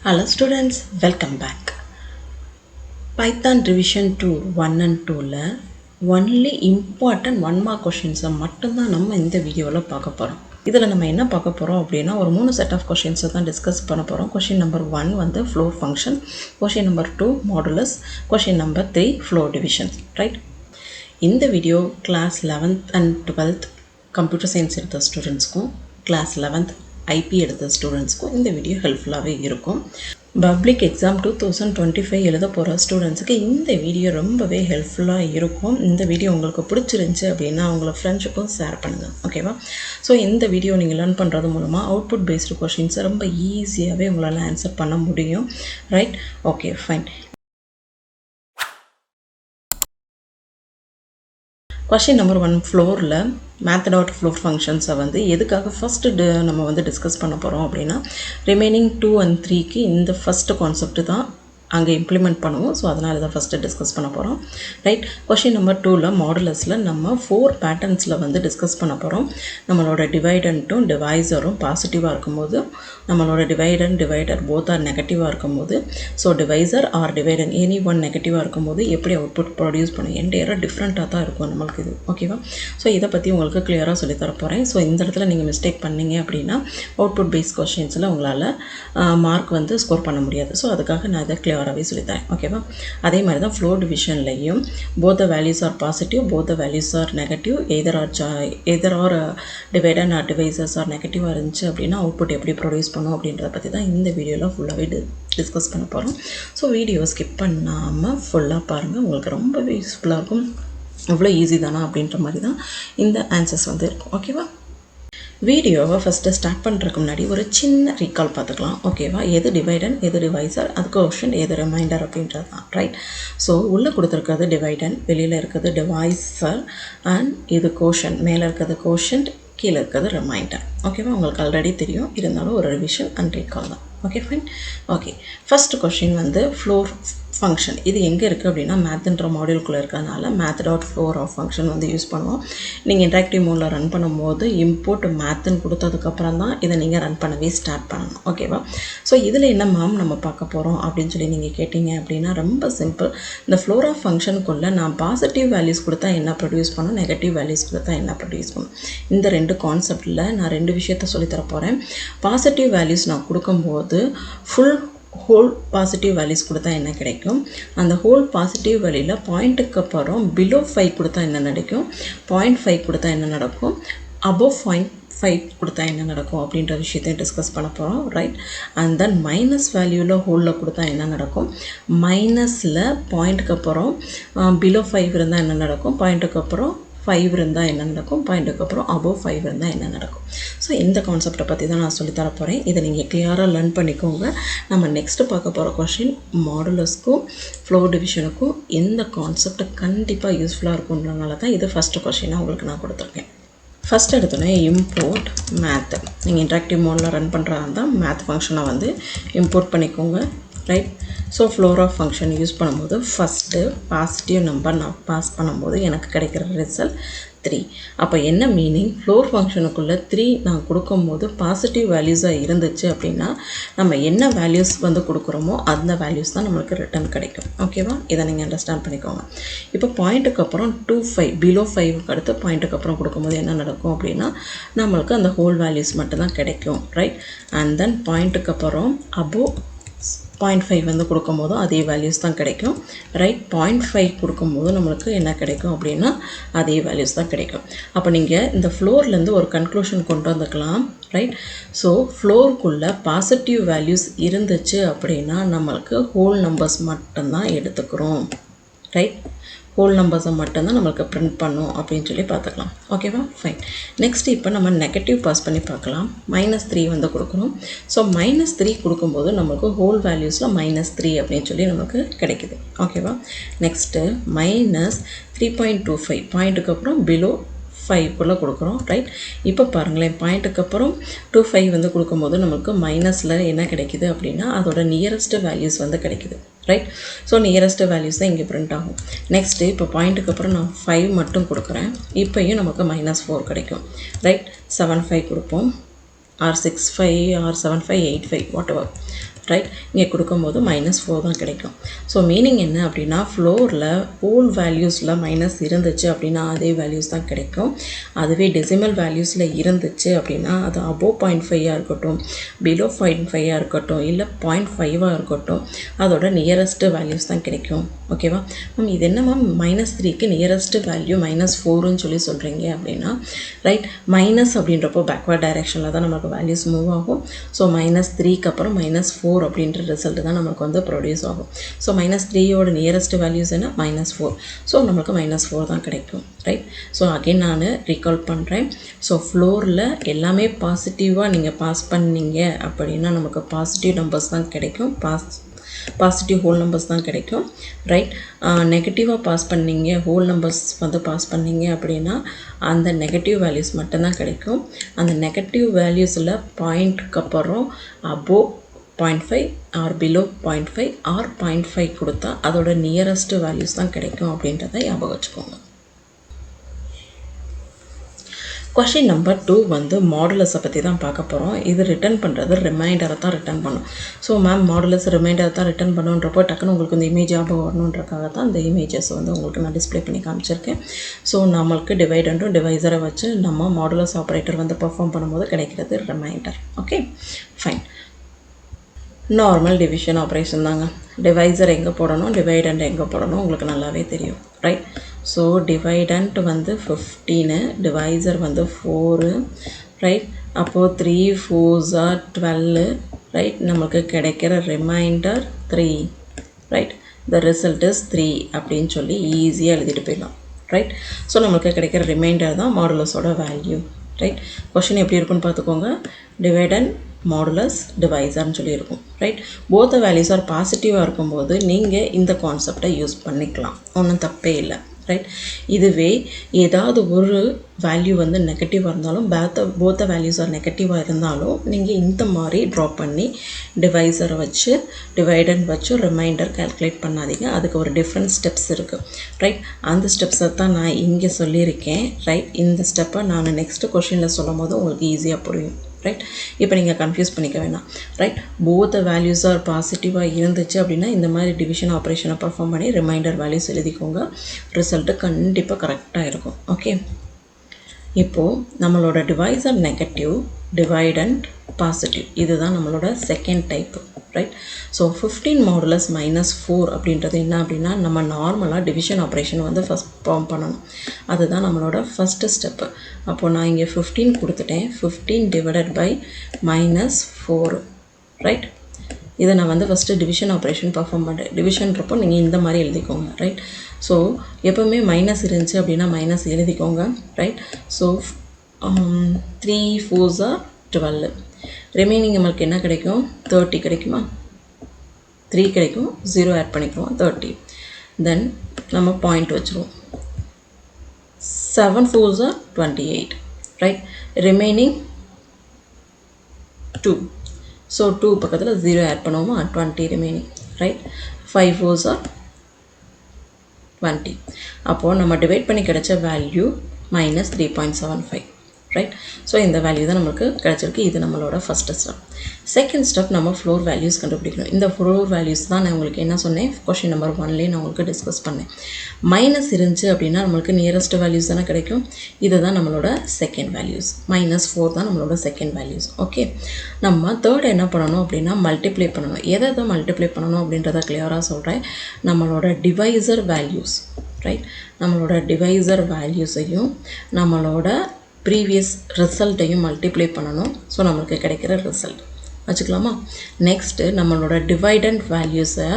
Hello students, welcome back. Python revision 2 1 and 2ல only important 1 mark questions மட்டும்தான் நம்ம இந்த வீடியோவில் பார்க்க போகிறோம். இதில் நம்ம என்ன பார்க்க போகிறோம் அப்படின்னா ஒரு 3 set of questions தான் டிஸ்கஸ் பண்ண போகிறோம். Question number 1 வந்து floor function, question number 2 modulus, question number 3 floor division, right? இந்த video class 11th and 12th computer science எடுத்த ஸ்டூடெண்ட்ஸ்க்கும் class 11th IP எடுத்த ஸ்டூடெண்ட்ஸ்க்கும் இந்த வீடியோ ஹெல்ப்ஃபுல்லாகவே இருக்கும். பப்ளிக் எக்ஸாம் 2025 எழுத போகிற ஸ்டூடெண்ட்ஸுக்கு இந்த வீடியோ ரொம்பவே ஹெல்ப்ஃபுல்லாக இருக்கும். இந்த வீடியோ உங்களுக்கு பிடிச்சிருந்துச்சி அப்படின்னா உங்களை ஃப்ரெண்ட்ஸுக்கும் ஷேர் பண்ணுங்கள், ஓகேவா? ஸோ இந்த வீடியோ நீங்கள் லேர்ன் பண்ணுறது மூலமாக அவுட்புட் பேஸ்டு கொஷின்ஸை ரொம்ப ஈஸியாகவே உங்களால் ஆன்சர் பண்ண முடியும், right? Okay, fine. Question number 1 ஃப்ளோரில் method out floor functions வந்து எதுக்காக ஃபஸ்ட்டு நம்ம வந்து டிஸ்கஸ் பண்ண போகிறோம் அப்படின்னா ரிமைனிங் 2 and 3க்கு இந்த ஃபஸ்ட்டு கான்செப்ட் தான் அங்கே இம்ப்ளிமெண்ட் பண்ணுவோம். ஸோ அதனால் இதை ஃபஸ்ட்டு டிஸ்கஸ் பண்ண போகிறோம், ரைட்? கொஷின் நம்பர் 2ல் மாடுலஸில் நம்ம 4 பேட்டர்ன்ஸில் வந்து டிஸ்கஸ் பண்ண போகிறோம். நம்மளோட டிவைடண்ட்டும் டிவைசரும் பாசிட்டிவாக இருக்கும்போது, நம்மளோட டிவைடர் போத் ஆர் நெகட்டிவாக இருக்கும்போது, so divisor or dividend any one நெகட்டிவாக இருக்கும்போது எப்படி அவுட்புட் ப்ரொடியூஸ் பண்ணும் என்டையராக டிஃப்ரெண்ட்டாக தான் இருக்கும் நம்மளுக்கு இது, ஓகேவா? ஸோ இதை பற்றி உங்களுக்கு கிளியராக சொல்லித்தர போகிறேன். ஸோ இந்த இடத்துல நீங்கள் மிஸ்டேக் பண்ணீங்க அப்படின்னா அவுட்புட் பேஸ் கொஷின்ஸில் உங்களால் மார்க் வந்து ஸ்கோர் பண்ண முடியாது. ஸோ அதுக்காக நான் இதை கிளியராகவே சொல்லித்தரேன், ஓகேவா? அதே மாதிரி தான் ஃப்ளோர் டிவிஷன்லையும் both the values are positive, both the values are negative, either or dividend or divisors are நெகட்டிவாக இருந்துச்சு அப்படின்னா அவுட்புட் எப்படி ப்ரொடியூஸ் பண்ணும் அப்படின்றத பற்றி தான் இந்த வீடியோவில் ஃபுல்லாகவே டிஸ்கஸ் பண்ண போகிறோம். ஸோ வீடியோ ஸ்கிப் பண்ணாமல் ஃபுல்லாக பாருங்கள், உங்களுக்கு ரொம்பவே யூஸ்ஃபுல்லாக இருக்கும். அவ்வளோ ஈஸி தானா அப்படின்ற மாதிரி தான் இந்த ஆன்சர்ஸ் வந்து இருக்கும், ஓகேவா? வீடியோவை ஃபஸ்ட்டு ஸ்டார்ட் பண்ணுறதுக்கு முன்னாடி ஒரு சின்ன ரீகால் பார்த்துக்கலாம், ஓகேவா? எது டிவைடன், எது டிவைசர், அது கோஷன், எது ரிமைண்டர் அப்படின்றது தான், ரைட்? ஸோ உள்ளே கொடுத்துருக்கிறது டிவைடன், வெளியில் இருக்கிறது டிவைசர், அண்ட் இது கோஷன், மேலே இருக்கிறது கோஷன்ட், கீழே இருக்கிறது ரிமைண்டர், ஓகேவா? உங்களுக்கு ஆல்ரெடி தெரியும், இருந்தாலும் ஒரு ரிவிஷன் அண்ட் ரீகால் தான், okay fine. Okay, first question வந்து ஃப்ளோர் ஃபங்க்ஷன். இது எங்கே இருக்குது அப்படின்னா மேத்ன்ற மாடியூல்குள்ளே இருக்கிறதுனால math dot floor of function வந்து யூஸ் பண்ணுவோம். நீங்கள் இன்ட்ராக்டிவ் மோடில் ரன் பண்ணும்போது இம்போர்ட் மேத்துன்னு கொடுத்ததுக்கப்புறம் தான் இதை நீங்கள் ரன் பண்ணவே ஸ்டார்ட் பண்ணணும், ஓகேவா? ஸோ இதில் என்ன மேம் நம்ம பார்க்க போகிறோம் அப்படின்னு சொல்லி நீங்கள் கேட்டிங்க அப்படின்னா ரொம்ப சிம்பிள். இந்த ஃப்ளோர் ஆஃப் ஃபங்க்ஷனுக்குள்ளே நான் பாசிட்டிவ் வேல்யூஸ் கொடுத்தா என்ன ப்ரொடியூஸ் பண்ணும், நெகட்டிவ் வேல்யூஸ் கொடுத்தா என்ன ப்ரொடியூஸ் பண்ணும், இந்த ரெண்டு கான்செப்டில் நான் 2 விஷயத்த சொல்லித்தர போகிறேன். பாசிட்டிவ் வேல்யூஸ் நான் கொடுக்கும்போது ஃபுல் ஹோல் பாசிட்டிவ் வேல்யூஸ் கொடுத்தா என்ன கிடைக்கும், அந்த ஹோல் பாசிட்டிவ் வேல்யூவில் பாயிண்ட்டுக்கு அப்புறம் பிலோ 5 கொடுத்தா என்ன நடக்கும், 0.5 கொடுத்தா என்ன நடக்கும், அபோவ் 0.5 கொடுத்தா என்ன நடக்கும் அப்படின்ற விஷயத்தை டிஸ்கஸ் பண்ண போகிறோம், ரைட்? அண்ட் தென் மைனஸ் வேல்யூவில் ஹோலில் கொடுத்தா என்ன நடக்கும், மைனஸில் பாயிண்ட்டுக்கு அப்புறம் பிலோ 5 இருந்தால் என்ன நடக்கும், பாயிண்ட்டுக்கு அப்புறம் 5 இருந்தால் என்ன நடக்கும், பாயிண்ட்டுக்கு அப்புறம் அபோவ் 5 இருந்தால் என்ன நடக்கும். ஸோ இந்த கான்செப்டை பற்றி தான் நான் சொல்லித்தர போகிறேன். இதை நீங்கள் கிளியராக லேர்ன் பண்ணிக்கோங்க. நம்ம நெக்ஸ்ட்டு பார்க்க போகிற கொஷின் மாடுலஸ்க்கும் ஃப்ளோர் டிவிஷனுக்கும் இந்த கான்செப்ட் கண்டிப்பாக யூஸ்ஃபுல்லாக இருக்குன்றதுனால தான் இது ஃபஸ்ட்டு கொஷினாக உங்களுக்கு நான் கொடுத்துருக்கேன். ஃபஸ்ட் எடுத்தோடனே இம்போர்ட் மேத். நீங்கள் இன்ட்ராக்டிவ் மோடில் ரன் பண்ணுறதா இருந்தால் மேத் ஃபங்க்ஷனை வந்து இம்போர்ட் பண்ணிக்கோங்க, right? So floor of function use பண்ணும்போது ஃபஸ்ட்டு பாசிட்டிவ் நம்பர் நான் பாஸ் பண்ணும்போது எனக்கு கிடைக்கிற ரிசல்ட் 3. அப்போ என்ன மீனிங், ஃப்ளோர் ஃபங்க்ஷனுக்குள்ளே 3 நான் கொடுக்கும்போது பாசிட்டிவ் வேல்யூஸாக இருந்துச்சு அப்படின்னா நம்ம என்ன வேல்யூஸ் வந்து கொடுக்குறோமோ அந்த வேல்யூஸ் தான் நம்மளுக்கு ரிட்டர்ன் கிடைக்கும், ஓகேவா? இதை நீங்கள் அண்டர்ஸ்டாண்ட் பண்ணிக்கோங்க. இப்போ பாயிண்ட்டுக்கு அப்புறம் 2.5 பிலோ 5க்கு அடுத்து பாயிண்ட்டுக்கு அப்புறம் கொடுக்கும்போது என்ன நடக்கும் அப்படின்னா நம்மளுக்கு அந்த ஹோல் வேல்யூஸ் மட்டும்தான் கிடைக்கும், ரைட்? அண்ட் தென் பாயிண்ட்டுக்கு அப்புறம் அபோவ் 0.5 வந்து கொடுக்கும்போதும் அதே வேல்யூஸ் தான் கிடைக்கும், ரைட்? 0.5 கொடுக்கும்போது நம்மளுக்கு என்ன கிடைக்கும் அப்படின்னா அதே வேல்யூஸ் தான் கிடைக்கும். அப்போ நீங்கள் இந்த ஃப்ளோர்லேருந்து ஒரு கன்க்ளூஷன் கொண்டு வந்துக்கலாம், ரைட்? ஸோ ஃப்ளோருக்குள்ளே பாசிட்டிவ் வேல்யூஸ் இருந்துச்சு அப்படின்னா நம்மளுக்கு ஹோல் நம்பர்ஸ் மட்டும்தான் எடுத்துக்கிறோம், ரைட்? ஹோல் நம்பர்ஸை மட்டும்தான் நம்மளுக்கு பிரிண்ட் பண்ணும் அப்படின்னு சொல்லி பார்த்துக்கலாம், ஓகேவா? ஃபைன். நெக்ஸ்ட் இப்போ நம்ம நெகட்டிவ் பாஸ் பண்ணி பார்க்கலாம். -3 வந்து கொடுக்கணும். ஸோ -3 கொடுக்கும்போது நம்மளுக்கு ஹோல் வேல்யூஸில் -3 அப்படின்னு சொல்லி நமக்கு கிடைக்குது, ஓகேவா? நெக்ஸ்ட்டு -3.25 பாயிண்ட்டுக்கு அப்புறம் பிலோ 5 கொடுக்குறோம், ரைட்? இப்போ பாருங்களேன், பாயிண்ட்டுக்கு அப்புறம் 25 வந்து கொடுக்கும்போது நமக்கு மைனஸில் என்ன கிடைக்குது அப்படின்னா அதோட நியரஸ்ட் வேல்யூஸ் வந்து கிடைக்குது, ரைட்? ஸோ நியரஸ்ட் வேல்யூஸ் தான் இங்கே பிரிண்ட் ஆகும். நெக்ஸ்ட்டு இப்போ பாயிண்ட்டுக்கு அப்புறம் நான் 5 மட்டும் கொடுக்குறேன். இப்போயும் நமக்கு -4 கிடைக்கும், ரைட்? 7.5 கொடுப்போம், or 6.5 or 7.5 8.5 whatever, ரைட். இங்கே கொடுக்கும்போது -4 தான் கிடைக்கும். ஸோ மீனிங் என்ன அப்படின்னா ஃப்ளோரில் ஹோல் வேல்யூஸில் மைனஸ் இருந்துச்சு அப்படின்னா அதே வேல்யூஸ் தான் கிடைக்கும். அதுவே டெசிமல் வேல்யூஸில் இருந்துச்சு அப்படின்னா அது அபோவ் 0.5 இருக்கட்டும், பிலோ 0.5 இருக்கட்டும், இல்லை 0.5 இருக்கட்டும், அதோட நியரஸ்ட்டு வேல்யூஸ் தான் கிடைக்கும். ஓகேவா மேம்? இது என்ன மேம் -3க்கு நியரஸ்ட்டு வேல்யூ -4ன்னு சொல்லி சொல்கிறீங்க அப்படின்னா, ரைட். மைனஸ் அப்படின்றப்போ பேக்வர்ட் டைரெக்ஷனில் தான் நமக்கு வேல்யூஸ் மூவ் ஆகும். ஸோ -3க்கு அப்புறம் -4 அப்படின்ற ரிசல்ட் தான் நமக்கு வந்து ப்ரொடியூஸ் ஆகும். ஸோ -3யோட நியரஸ்ட் வேல்யூஸ் என்ன -4. ஸோ நமக்கு -4 தான் கிடைக்கும். ரைட். ஸோ அகைன் நான் ரீகால் பண்ணுறேன். ஸோ ஃப்ளோரில் எல்லாமே பாசிட்டிவாக நீங்கள் பாஸ் பண்ணீங்க அப்படின்னா நமக்கு பாசிட்டிவ் நம்பர்ஸ் தான் கிடைக்கும். பாசிட்டிவ் ஹோல் நம்பர்ஸ் தான் கிடைக்கும். ரைட். நெகட்டிவாக பாஸ் பண்ணீங்க, ஹோல் நம்பர்ஸ் வந்து பாஸ் பண்ணீங்க அப்படின்னா அந்த நெகட்டிவ் வேல்யூஸ் மட்டும்தான் கிடைக்கும். அந்த நெகட்டிவ் வேல்யூஸில் பாயிண்ட்க்கு அப்புறம் அபோவ் 0.5 ஆர் பிலோ 0.5 ஆர் 0.5 கொடுத்தா அதோட நியரஸ்ட் வேல்யூஸ் தான் கிடைக்கும் அப்படின்றத ஞாபகம் வச்சுக்கோங்க. கொஷின் நம்பர் 2 வந்து மாடுலஸை பற்றி தான் பார்க்க போகிறோம். இது ரிட்டர்ன் பண்ணுறது ரிமைண்டரை தான் ரிட்டர்ன் பண்ணும். ஸோ மேம் மாடுலஸ் ரிமைண்டரை தான் ரிட்டர்ன் பண்ணுன்றப்போ டக்குன்னு உங்களுக்கு இந்த இமேஜ் ஞாபகம் வரணுன்றக்காக தான் இந்த இமேஜஸ் வந்து உங்களுக்கு நான் டிஸ்பிளே பண்ணி காமிச்சிருக்கேன். ஸோ நம்மளுக்கு டிவைடண்டும் டிவைசரை வச்சு நம்ம மாடுலஸ் ஆப்ரேட்டர் வந்து பெர்ஃபார்ம் பண்ணும்போது கிடைக்கிறது remainder. Okay fine. Normal division operation தாங்க. டிவைசர் எங்கே போடணும், டிவைடண்ட் எங்கே போடணும் உங்களுக்கு நல்லாவே தெரியும். ரைட். ஸோ டிவைடண்ட் வந்து 15, டிவைசர் வந்து 4. ரைட். அப்போது 3 4s are 12. ரைட். நமக்கு கிடைக்கிற remainder 3. Right. The result is 3 அப்படின்னு சொல்லி ஈஸியாக எழுதிட்டு போயிடலாம். ரைட். ஸோ நமக்கு கிடைக்கிற ரிமைண்டர் தான் மாடுலஸோட வேல்யூ. ரைட். கொஷின் எப்படி இருக்குன்னு பார்த்துக்கோங்க. டிவைடண்ட் மாடுலஸ் டிவைசர்னு சொல்லியிருக்கும். ரைட். போத் வேல்யூஸ் ஆர் பாசிட்டிவாக இருக்கும்போது நீங்கள் இந்த கான்செப்டை யூஸ் பண்ணிக்கலாம், ஒன்றும் தப்பே இல்லை. ரைட். இதுவே ஏதாவது ஒரு வேல்யூ வந்து நெகட்டிவாக இருந்தாலும் போத்த வேல்யூஸ் ஆர் நெகட்டிவாக இருந்தாலும் நீங்கள் இந்த மாதிரி ட்ரா பண்ணி டிவைசரை வச்சு டிவைடண்ட் வச்சு ரிமைண்டர் கால்குலேட் பண்ணாதீங்க. அதுக்கு ஒரு டிஃப்ரெண்ட் ஸ்டெப்ஸ் இருக்குது. ரைட். அந்த ஸ்டெப்ஸை தான் நான் இங்கே சொல்லியிருக்கேன். ரைட். இந்த ஸ்டெப்பை நான் நெக்ஸ்ட்டு கொஷினில் சொல்லும் போது உங்களுக்கு ஈஸியாக புரியும். ரைட். இப்போ நீங்கள் கன்ஃபியூஸ் பண்ணிக்க வேணாம். ரைட். போத் வேல்யூஸ் ஆர் பாசிட்டிவாக இருந்துச்சு அப்படின்னா இந்த மாதிரி டிவிஷன் ஆப்ரேஷனை பர்ஃபார்ம் பண்ணி ரிமைண்டர் வேல்யூஸ் எழுதிக்கோங்க. ரிசல்ட்டு கண்டிப்பாக கரெக்டாக இருக்கும். ஓகே. இப்போது நம்மளோட டிவைசர் நெகட்டிவ், டிவைடண்ட் பாசிட்டிவ், இதுதான் நம்மளோட second type. Right. So 15 modulus -4 அப்படின்றது என்ன அப்படின்னா நம்ம நார்மலாக டிவிஷன் ஆப்ரேஷன் வந்து ஃபஸ்ட் ஃபார்ம் பண்ணணும். அதுதான் நம்மளோட ஃபஸ்ட்டு ஸ்டெப்பு. அப்போது நான் இங்கே 15 கொடுத்துட்டேன். 15 டிவைடட் பை -4. ரைட். இதை நான் வந்து ஃபஸ்ட்டு டிவிஷன் ஆப்ரேஷன் பர்ஃபார்ம் பண்ணுறேன். டிவிஷன்றப்போ நீங்கள் இந்த மாதிரி எழுதிக்கோங்க. ரைட். ஸோ எப்போவுமே மைனஸ் இருந்துச்சு அப்படின்னா மைனஸ் எழுதிக்கோங்க. Right. So 3 4s are 12. Remaining நம்மளுக்கு என்ன கிடைக்கும், 30 கிடைக்குமா? 3 கிடைக்கும், 0 ஆட் பண்ணிக்குவோம், 30. தென் நம்ம பாயிண்ட் வச்சுருவோம். 7 4s are 28. Right. Remaining 2. So 2 பக்கத்தில் 0 ஆட் பண்ணுவோமா, 20 ரிமைனிங். ரைட். 5 4s are 20. அப்போது நம்ம டிவைட் பண்ணி கிடைச்ச வேல்யூ -3.75. ரைட். ஸோ இந்த வேல்யூ தான் நம்மளுக்கு கிடச்சிருக்கு. இது நம்மளோட ஃபஸ்ட்டு ஸ்டெப். செகண்ட் ஸ்டெப் நம்ம ஃப்ளோர் வேல்யூஸ் கண்டுபிடிக்கணும். இந்த ஃப்ளோர் வேல்யூஸ் தான் நான் உங்களுக்கு என்ன சொன்னேன், கொஷின் நம்பர் 1லேயே நான் உங்களுக்கு டிஸ்கஸ் பண்ணேன். மைனஸ் இருந்துச்சு அப்படின்னா நம்மளுக்கு நியரஸ்ட் வேல்யூஸ் தானே கிடைக்கும். இது தான் நம்மளோட செகண்ட் வேல்யூஸ். -4 தான் நம்மளோட செகண்ட் வேல்யூஸ். ஓகே. நம்ம தேர்ட் என்ன பண்ணணும் அப்படின்னா மல்டிப்ளை பண்ணணும். எதை மல்டிப்ளை பண்ணணும் அப்படின்றத கிளியராக சொல்கிறேன். நம்மளோட டிவைசர் வேல்யூஸ். ரைட். நம்மளோட டிவைசர் வேல்யூஸையும் நம்மளோட ப்ரீவியஸ் ரிசல்ட்டையும் மல்டிப்ளை பண்ணணும். ஸோ நம்மளுக்கு கிடைக்கிற ரிசல்ட் வச்சுக்கலாமா. நெக்ஸ்ட்டு நம்மளோட டிவைடண்ட் வேல்யூஸை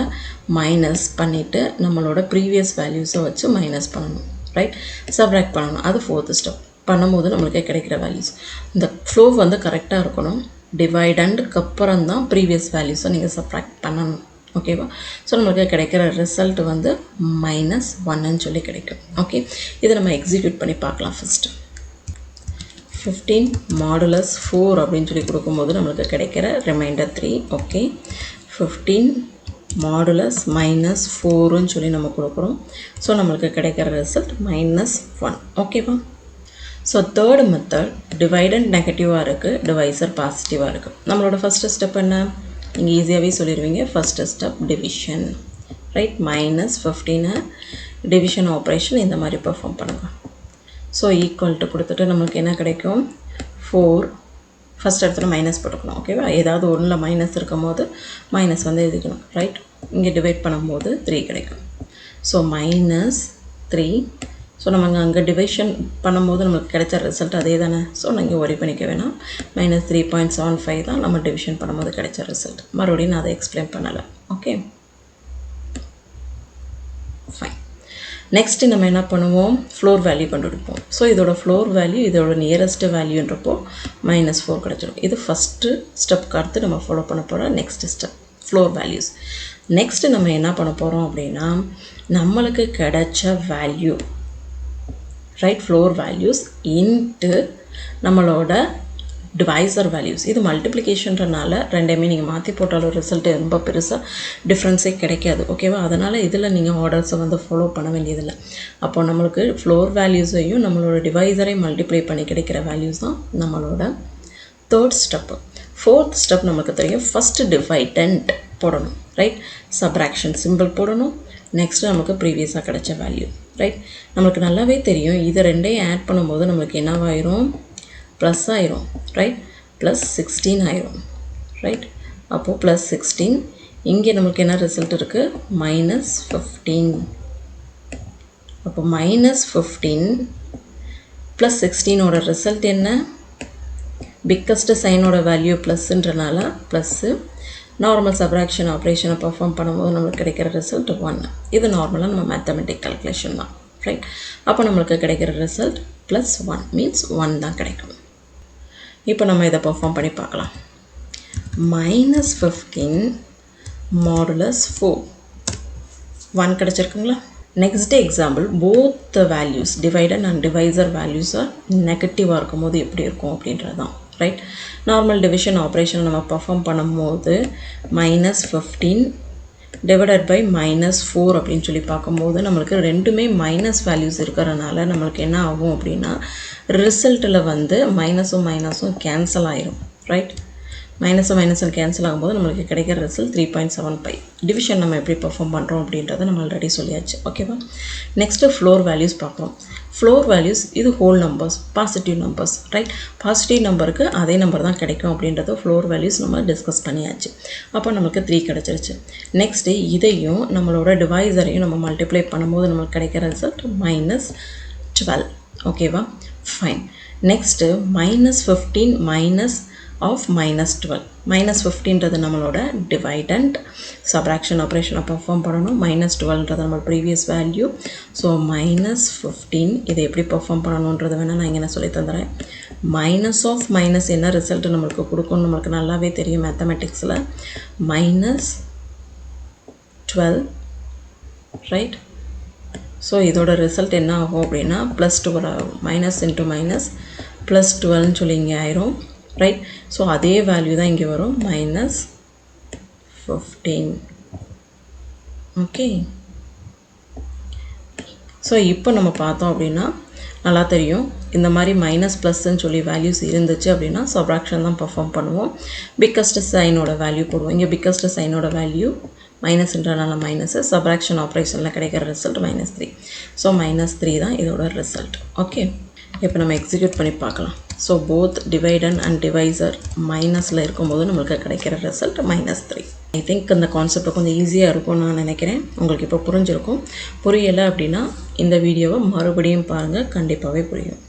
மைனஸ் பண்ணிவிட்டு நம்மளோட ப்ரீவியஸ் வேல்யூஸை வச்சு மைனஸ் பண்ணணும். ரைட். சப்ராக்ட் பண்ணணும். அது ஃபோர்த்து ஸ்டெப். பண்ணும்போது நம்மளுக்கு கிடைக்கிற வேல்யூஸ் இந்த ஃப்ளோ வந்து கரெக்டாக இருக்கணும். டிவைடண்ட்க்கு அப்புறம் தான் ப்ரீவியஸ் வேல்யூஸை நீங்கள் சப்ராக்ட் பண்ணணும். ஓகேவா. ஸோ நம்மளுக்கு கிடைக்கிற ரிசல்ட் வந்து -1ன்னு சொல்லி கிடைக்கும். ஓகே. இதை நம்ம எக்ஸிக்யூட் பண்ணி பார்க்கலாம். ஃபஸ்ட்டு 15 மாடுலஸ் 4 அப்படின்னு சொல்லி கொடுக்கும்போது நம்மளுக்கு கிடைக்கிற ரிமைண்டர் 3. ஓகே. 15 மாடுலஸ் -4ன்னு சொல்லி நம்ம கொடுக்குறோம். ஸோ நம்மளுக்கு கிடைக்கிற ரிசல்ட் -1. ஓகேவா. ஸோ தேர்டு மெத்தட் டிவைடண்ட் நெகட்டிவாக இருக்குது, டிவைசர் பாசிட்டிவாக இருக்குது. நம்மளோட ஃபஸ்ட்டு ஸ்டெப் என்ன, நீங்கள் ஈஸியாகவே சொல்லிடுவீங்க. First step division, right? -15 division operation இந்த மாதிரி பெர்ஃபார்ம் பண்ணுங்கள். ஸோ ஈக்குவல் டு கொடுத்துட்டு நமக்கு என்ன கிடைக்கும்? 4. ஃபஸ்ட் இடத்துல மைனஸ் போட்டுக்கணும். ஓகேவா? ஏதாவது ஒன்றில் மைனஸ் இருக்கும் போது மைனஸ் வந்து எழுதிக்கணும், ரைட்? இங்கே டிவைட் பண்ணும்போது 3 கிடைக்கும். ஸோ -3. ஸோ நம்ம அங்கே டிவிஷன் பண்ணும்போது நமக்கு கிடைச்ச ரிசல்ட் அதே தானே. ஸோ நீங்கள் ஒரி பண்ணிக்க வேணாம். -3.75 தான் நம்ம டிவிஷன் பண்ணும்போது கிடைச்ச ரிசல்ட். மறுபடியும் நான் அதை எக்ஸ்பிளைன் பண்ணலை. Okay, fine. நெக்ஸ்ட்டு நம்ம என்ன பண்ணுவோம்? ஃப்ளோர் வேல்யூ கண்டுபிடிப்போம். ஸோ இதோட ஃப்ளோர் வேல்யூ இதோட நியரஸ்ட்டு வேல்யூன்றப்போ -4 கிடச்சிடும். இது ஃபஸ்ட்டு ஸ்டெப்க்கு அடுத்து நம்ம ஃபாலோ பண்ண போகிற next step floor values. Next நம்ம என்ன பண்ண போகிறோம் அப்படின்னா, நம்மளுக்கு கிடைச்ச value, right? Floor values into நம்மளோட டிவைசர் வேல்யூஸ். இது மல்டிப்ளிகேஷன்றனால ரெண்டையுமே நீங்கள் மாற்றி போட்டாலும் ரிசல்ட்டு ரொம்ப பெருசாக டிஃப்ரென்ஸே கிடைக்காது. ஓகேவா? அதனால் இதில் நீங்கள் ஆர்டர்ஸை வந்து ஃபாலோ பண்ண வேண்டியதில்லை. அப்போ நம்மளுக்கு ஃப்ளோர் வேல்யூஸையும் நம்மளோட டிவைசரையும் மல்டிப்ளை பண்ணி கிடைக்கிற வேல்யூஸ் தான் நம்மளோட தேர்ட் ஸ்டெப்பு. ஃபோர்த் ஸ்டெப் நமக்கு தெரியும். ஃபஸ்ட்டு டிவைடண்ட் போடணும், ரைட்? சப்ராக்ஷன் சிம்பிள் போடணும். நெக்ஸ்ட்டு நமக்கு ப்ரீவியஸாக கிடைச்ச வேல்யூ, ரைட்? நம்மளுக்கு நல்லாவே தெரியும் இது ரெண்டையும் ஆட் பண்ணும்போது நம்மளுக்கு என்னவாயிரும்? ப்ளஸ் ஆயிரும், ரைட்? +16 ஆயிரும், ரைட்? அப்போது +16. இங்கே நமக்கு என்ன ரிசல்ட் இருக்குது? -15. அப்போ -15 +16 ரிசல்ட் என்ன? பிக்கஸ்ட் சைனோட வேல்யூ ப்ளஸ்ன்றனால ப்ளஸ்ஸு. நார்மல் சப்ராக்ஷன் ஆப்ரேஷனை பர்ஃபார்ம் பண்ணும்போது நம்மளுக்கு கிடைக்கிற ரிசல்ட் 1. இது நார்மலாக நம்ம மேத்தமெட்டிக் கால்குலேஷன் தான், ரைட்? அப்போ நம்மளுக்கு கிடைக்கிற ரிசல்ட் +1 மீன்ஸ் 1 தான் கிடைக்கும். இப்போ நம்ம இதை பர்ஃபார்ம் பண்ணி பார்க்கலாம். -15 மாடுலஸ் 4, 1 கிடச்சிருக்குங்களா? Next example, both the values divided and divisor வேல்யூஸாக நெகட்டிவாக இருக்கும் போது எப்படி இருக்கும் அப்படின்றது தான், ரைட்? நார்மல் டிவிஷன் ஆப்ரேஷன் நம்ம பர்ஃபார்ம் பண்ணும்போது -15 டிவைடட் பை -4 அப்படின்னு சொல்லி பார்க்கும்போது நம்மளுக்கு ரெண்டுமே மைனஸ் வேல்யூஸ் இருக்கிறனால நம்மளுக்கு என்ன ஆகும் அப்படின்னா, ரிசல்ட்டில் வந்து மைனஸும் மைனஸும் கேன்சல் ஆயிரும், ரைட்? மைனஸும் கேன்சல் ஆகும்போது நம்மளுக்கு கிடைக்கிற ரிசல்ட் 3.75. டிவிஷன் நம்ம எப்படி பர்ஃபார்ம் பண்ணுறோம் அப்படின்றத நம்ம ஆல்ரெடி சொல்லியாச்சு. ஓகேவா? நெக்ஸ்ட்டு ஃப்ளோர் வேல்யூஸ் பார்க்குறோம். ஃப்ளோர் வேல்யூஸ் இது whole numbers, positive numbers, right? Positive நம்பருக்கு அதே நம்பர் தான் கிடைக்கும் அப்படின்றத ஃப்ளோர் வேல்யூஸ் நம்ம டிஸ்கஸ் பண்ணியாச்சு. அப்போ நமக்கு 3 கிடச்சிருச்சு. நெக்ஸ்ட்டு இதையும் நம்மளோட டிவைசரையும் நம்ம மல்டிப்ளை பண்ணும்போது நம்மளுக்கு கிடைக்கிற ரிசல்ட் -12. ஓகேவா? ஃபைன். Next -15 minus of -12. -15ன்றது நம்மளோட டிவைடண்ட். சப்ராக்ஷன் ஆப்ரேஷனை பர்ஃபார்ம் பண்ணணும். -12ன்றது நம்ம ப்ரீவியஸ் வேல்யூ. ஸோ -15 இதை எப்படி பர்ஃபார்ம் பண்ணணுன்றது வேணால் நான் இங்கே என்ன சொல்லி தந்துடுறேன். மைனஸ் ஆஃப் மைனஸ் என்ன ரிசல்ட் நம்மளுக்கு கொடுக்கும்னு நம்மளுக்கு நல்லாவே தெரியும் மேத்தமெட்டிக்ஸில். -12, ரைட்? ஸோ இதோட ரிசல்ட் என்ன ஆகும் அப்படின்னா +12 ஆகும். மைனஸ் இன்ட்டு மைனஸ் +12ன்னு சொல்லி இங்கே ஆயிரும், ரைட்? ஸோ அதே வேல்யூ தான் இங்கே வரும், -15. ஓகே, ஸோ இப்போ நம்ம பார்த்தோம் அப்படின்னா நல்லா தெரியும். இந்த மாதிரி மைனஸ் ப்ளஸ்ன்னு சொல்லி வேல்யூஸ் இருந்துச்சு அப்படின்னா சப்ராக்ஷன் தான் பர்ஃபார்ம் பண்ணுவோம். பிக்கஸ்ட் சைனோட வேல்யூ போடுவோம். இங்கே பிக்கஸ்ட் சைனோட வேல்யூ மைனஸ்ன்றனால மைனஸு, சப்ராக்ஷன் ஆப்ரேஷனில் கிடைக்கிற ரிசல்ட் -3. ஸோ -3 தான் இதோட ரிசல்ட். ஓகே, இப்போ நம்ம எக்ஸிக்யூட் பண்ணி பார்க்கலாம். So both dividend and divisor மைனஸில் இருக்கும்போது நம்மளுக்கு கிடைக்கிற ரிசல்ட் -3. ஐ திங்க் இந்த கான்செப்ட் கொஞ்சம் ஈஸியாக இருக்கும்னு நான் நினைக்கிறேன். உங்களுக்கு இப்போ புரிஞ்சிருக்கும். புரியலை அப்படின்னா இந்த வீடியோவை மறுபடியும் பாருங்கள், கண்டிப்பாகவே புரியும்.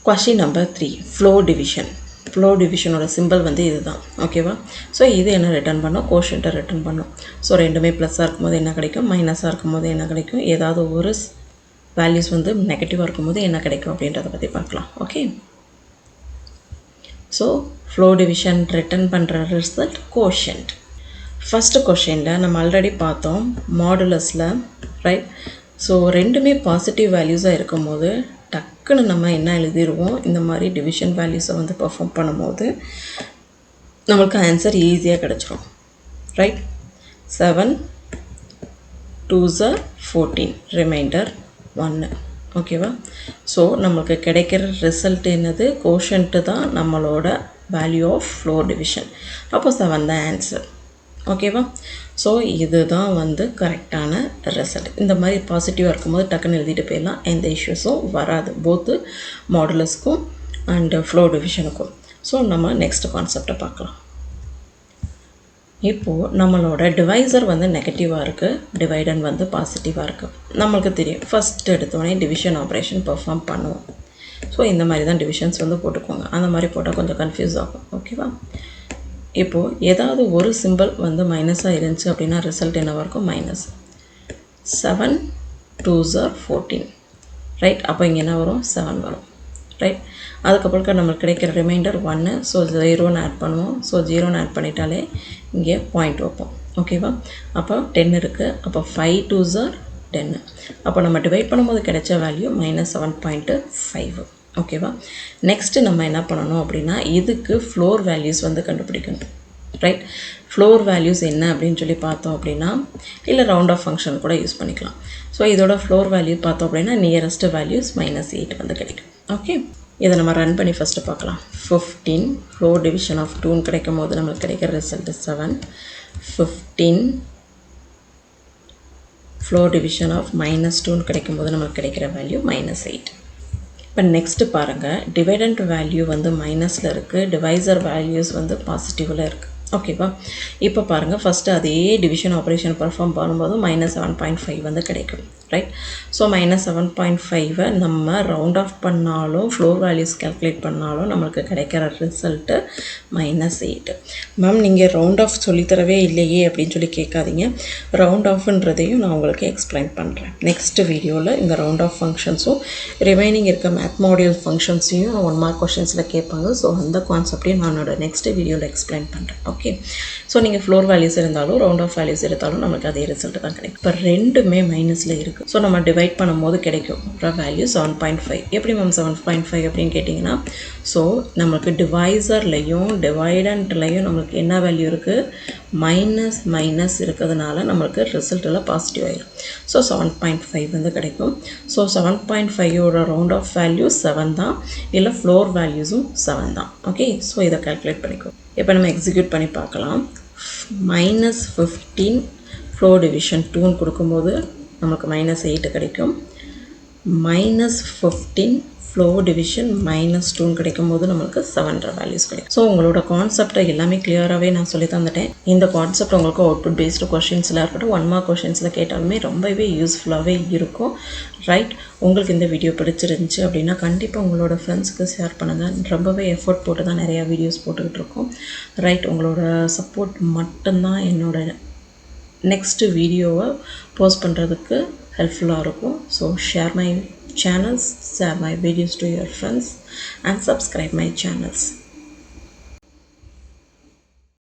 Question number 3, floor division. Floor டிவிஷனோட சிம்பிள் வந்து இது தான். ஓகேவா? ஸோ இது என்ன ரிட்டர்ன் பண்ணோம்? கோஷன்ட்டை ரிட்டர்ன் பண்ணோம். ஸோ ரெண்டுமே ப்ளஸ்ஸாக இருக்கும்போது என்ன கிடைக்கும், மைனஸாக இருக்கும்போது என்ன கிடைக்கும், ஏதாவது ஒரு வேல்யூஸ் வந்து நெகட்டிவாக இருக்கும்போது என்ன கிடைக்கும் அப்படின்றத பற்றி பார்க்கலாம். Okay, so flow division return பண்ணுற ரிசல்ட் கோஷன்ட். ஃபஸ்ட்டு கொஷினில் நம்ம ஆல்ரெடி பார்த்தோம் மாடுலஸில், ரைட்? ஸோ ரெண்டுமே பாசிட்டிவ் வேல்யூஸாக இருக்கும்போது டக்குன்னு நம்ம என்ன எழுதிடுவோம், இந்த மாதிரி டிவிஷன் வேல்யூஸை வந்து பர்ஃபார்ம் பண்ணும்போது நம்மளுக்கு ஆன்சர் ஈஸியாக கிடச்சிரும், ரைட்? 7 2s are 14, reminder 1. ஓகேவா? ஸோ நம்மளுக்கு கிடைக்கிற ரிசல்ட் என்னது, கோஷன்ட்டு தான் நம்மளோட வேல்யூ ஆஃப் ஃப்ளோர் டிவிஷன். அப்போ 7 தான் ஆன்சர். ஓகேவா? ஸோ இதுதான் வந்து கரெக்டான ரிசல்ட். இந்த மாதிரி பாசிட்டிவாக இருக்கும்போது டக்குன்னு எழுதிட்டு போயிடலாம், எந்த இஷ்யூஸும் வராது, போத்து மாடுலஸ்க்கும் அண்டு ஃப்ளோர் டிவிஷனுக்கும். ஸோ நம்ம நெக்ஸ்ட் கான்செப்டை பார்க்கலாம். இப்போது நம்மளோட டிவைசர் வந்து நெகட்டிவாக இருக்குது, டிவைடன் வந்து பாசிட்டிவாக இருக்குது. நம்மளுக்கு தெரியும் ஃபஸ்ட் எடுத்தோடனே டிவிஷன் ஆப்ரேஷன் பெர்ஃபார்ம் பண்ணுவோம். ஸோ இந்த மாதிரி தான் டிவிஷன்ஸ் வந்து போட்டுக்கோங்க. அந்த மாதிரி போட்டால் கொஞ்சம் கன்ஃபியூஸ் ஆகும். ஓகேவா? இப்போது ஏதாவது ஒரு சிம்பிள் வந்து மைனஸாக இருந்துச்சு அப்படின்னா ரிசல்ட் என்னவாக இருக்கும்? மைனஸ். 7 2s are 14. ரைட். அப்போ இங்கே என்ன வரும்? 7 வரும். ரைட். அதுக்கப்புறம் நம்மளுக்கு கிடைக்கிற ரிமைண்டர் 1. ஸோ 0ன்னு ஆட் பண்ணுவோம். ஸோ 0ன்னு ஆட் பண்ணிட்டாலே இங்கே பாயிண்ட் வைப்போம். ஓகேவா? அப்போ 10 இருக்குது. அப்போ 5 2s are 10. அப்போ நம்ம டிவைட் பண்ணும்போது கிடைச்ச வேல்யூ -7.5. ஓகேவா? நெக்ஸ்ட்டு நம்ம என்ன பண்ணணும் அப்படின்னா இதுக்கு ஃப்ளோர் வேல்யூஸ் வந்து கண்டுபிடிக்கணும். ரைட். ஃப்ளோர் வேல்யூஸ் என்ன அப்படின்னு சொல்லி பார்த்தோம் அப்படின்னா, இல்லை ரவுண்ட் ஆஃப் ஃபங்க்ஷன் கூட யூஸ் பண்ணிக்கலாம். ஸோ இதோட ஃப்ளோர் வேல்யூ பார்த்தோம் அப்படின்னா நியரஸ்ட் வேல்யூஸ் -8 வந்து கிடைக்கும். ஓகே, இதை நம்ம ரன் பண்ணி ஃபஸ்ட்டு பார்க்கலாம். 15 ஃப்ளோர் டிவிஷன் ஆஃப் 2 கிடைக்கும் போது நம்மளுக்கு கிடைக்கிற ரிசல்ட் 7. 15 ஃப்ளோர் டிவிஷன் ஆஃப் -2 கிடைக்கும் போது நம்மளுக்கு கிடைக்கிற வேல்யூ -8. இப்போ நெக்ஸ்ட்டு பாருங்கள், டிவைடண்ட் வேல்யூ வந்து மைனஸில் இருக்குது, டிவைசர் வேல்யூஸ் வந்து பாசிட்டிவில் இருக்குது. ஓகேவா? இப்போ பாருங்கள், ஃபஸ்ட்டு அதே டிவிஷன் ஆப்ரேஷன் பர்ஃபார்ம் பண்ணும்போது -7.5 வந்து கிடைக்கும். ரைட். ஸோ -7.5 நம்ம ரவுண்ட் ஆஃப் பண்ணாலும் ஃப்ளோர் வேல்யூஸ் கேல்குலேட் பண்ணாலும் நம்மளுக்கு கிடைக்கிற ரிசல்ட்டு -8. மேம் நீங்கள் ரவுண்ட் ஆஃப் சொல்லித்தரவே இல்லையே அப்படின்னு சொல்லி கேட்காதீங்க. ரவுண்ட் ஆஃப்ன்றதையும் நான் உங்களுக்கு எக்ஸ்பிளைன் பண்ணுறேன் நெக்ஸ்ட் வீடியோவில். இந்த ரவுண்ட் ஆஃப் ஃபங்க்ஷன்ஸும் ரிமைனிங் இருக்க மேத் மாடியூல் ஃபங்க்ஷன்ஸையும் 1 மார்க் கொஷின்ஸில் கேட்பாங்க. ஸோ அந்த கான்செப்டையும் நான் என்னோட நெக்ஸ்ட் வீடியோவில் எக்ஸ்பிளைன் பண்ணுறேன். ஓகே. ஸோ நீங்கள் ஃப்ளோர் வேல்யூஸ் இருந்தாலும் ரவுண்ட் ஆஃப் வேல்யூஸ் எடுத்தாலும் நம்மளுக்கு அதே ரிசல்ட் தான் கிடைக்கும். இப்போ ரெண்டுமே மைனஸில் இருக்குது. ஸோ நம்ம டிவைட் பண்ணும்போது கிடைக்கும் வேல்யூ 7.5. எப்படி மேம் 7.5 அப்படின்னு கேட்டிங்கன்னா, ஸோ நம்மளுக்கு டிவைசர்லையும் டிவைடண்ட்லையும் நம்மளுக்கு என்ன வேல்யூ இருக்குது? மைனஸ் இருக்கிறதுனால நம்மளுக்கு ரிசல்ட்டில் பாசிட்டிவ் ஆகிடும். ஸோ 7.5 வந்து கிடைக்கும். ஸோ 7.5ஓட ரவுண்ட் ஆஃப் வேல்யூ 7 தான், இல்லை ஃப்ளோர் வேல்யூஸும் 7 தான். ஓகே. ஸோ இதை கால்குலேட் பண்ணிக்கோ. இப்போ நம்ம எக்ஸிக்யூட் பண்ணி பார்க்கலாம். -15 ஃப்ளோர் டிவிஷன் 2ன்னு கொடுக்கும்போது நமக்கு -8 கிடைக்கும். -15 ஃப்ளோர் டிவிஷன் -2 கிடைக்கும் போது நம்மளுக்கு 7 வேல்யூஸ் கிடைக்கும். ஸோ உங்களோட கான்செப்டை எல்லாமே கிளியராகவே நான் சொல்லி தந்துட்டேன். இந்த கான்செப்ட் உங்களுக்கு அவுட்புட் பேஸ்டு கொஷின்ஸில் இருக்கட்டும், 1 மார்க் கொஷின்ஸில் கேட்டாலுமே ரொம்பவே யூஸ்ஃபுல்லாகவே இருக்கும். ரைட். உங்களுக்கு இந்த வீடியோ பிடிச்சிருந்துச்சு அப்படின்னா கண்டிப்பாக உங்களோட ஃப்ரெண்ட்ஸுக்கு ஷேர் பண்ணுங்கள். ரொம்பவே எஃபோர்ட் போட்டு தான் நிறையா வீடியோஸ் போட்டுக்கிட்டு இருக்கோம். ரைட். உங்களோட சப்போர்ட் மட்டும்தான் என்னோட நெக்ஸ்ட்டு வீடியோவை போஸ்ட் பண்ணுறதுக்கு ஹெல்ப்ஃபுல்லாக இருக்கும். So share my channels, share my videos to your friends and subscribe my channels.